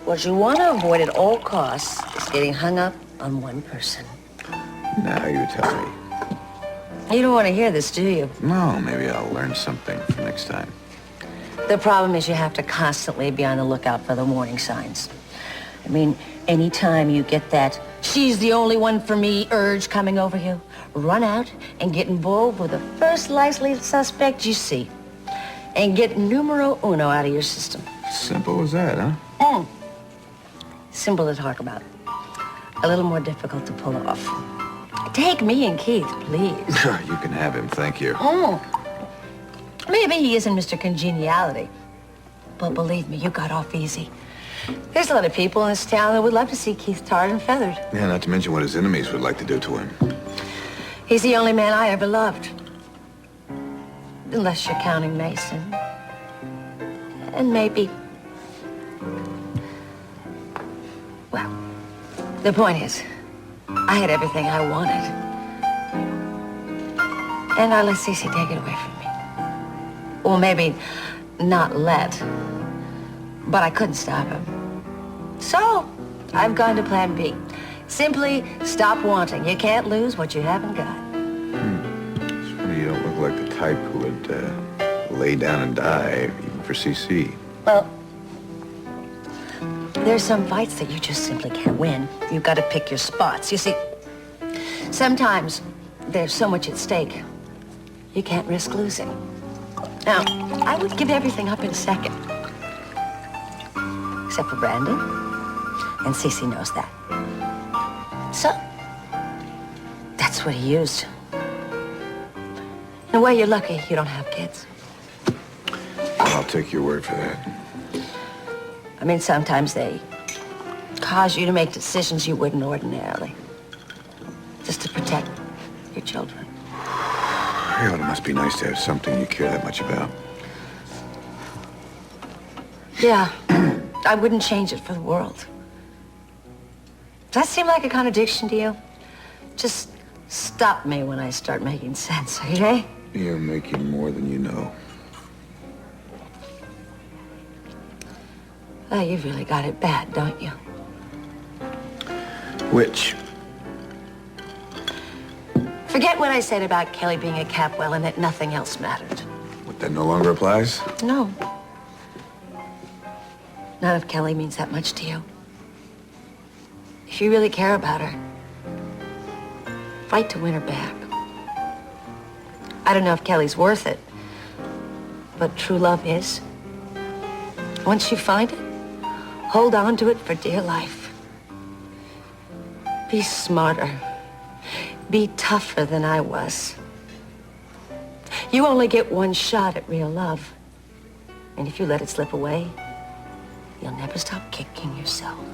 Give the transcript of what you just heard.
What you want to avoid at all costs is getting hung up on one person. Now you tell me. You don't want to hear this, do you? No, maybe I'll learn something for next time. The problem is you have to constantly be on the lookout for the warning signs. I mean, anytime you get that she's the only one for me urge coming over you, run out and get involved with the first likely suspect you see. And get numero uno out of your system. Simple as that, huh? Simple to talk about. A little more difficult to pull off. Take me and Keith, please. You can have him, thank you. Maybe he isn't Mr. Congeniality. But believe me, you got off easy. There's a lot of people in this town that would love to see Keith tarred and feathered. Yeah, not to mention what his enemies would like to do to him. He's the only man I ever loved. Unless you're counting Mason. And maybe... Well, the point is, I had everything I wanted. And I let Cece take it away from me. Well, maybe not let, but I couldn't stop him. So, I've gone to plan B. Simply stop wanting. You can't lose what you haven't got. It's funny, you don't look like the type who would lay down and die, even for CC. Well, there's some fights that you just simply can't win. You've got to pick your spots. You see, sometimes there's so much at stake, you can't risk losing. Now, I would give everything up in a second. Except for Brandon. And Cece knows that. So, that's what he used. In a way, you're lucky you don't have kids. I'll take your word for that. I mean, sometimes they cause you to make decisions you wouldn't ordinarily. Just to protect your children. Yeah, it must be nice to have something you care that much about. Yeah, I wouldn't change it for the world. Does that seem like a contradiction to you? Just stop me when I start making sense, okay? You're making more than you know. Oh, you've really got it bad, don't you? Which? Forget what I said about Kelly being a Capwell and that nothing else mattered. What, that no longer applies? No. Not if Kelly means that much to you. If you really care about her, fight to win her back. I don't know if Kelly's worth it, but true love is. Once you find it, hold on to it for dear life. Be smarter. Be tougher than I was. You only get one shot at real love. And if you let it slip away, you'll never stop kicking yourself.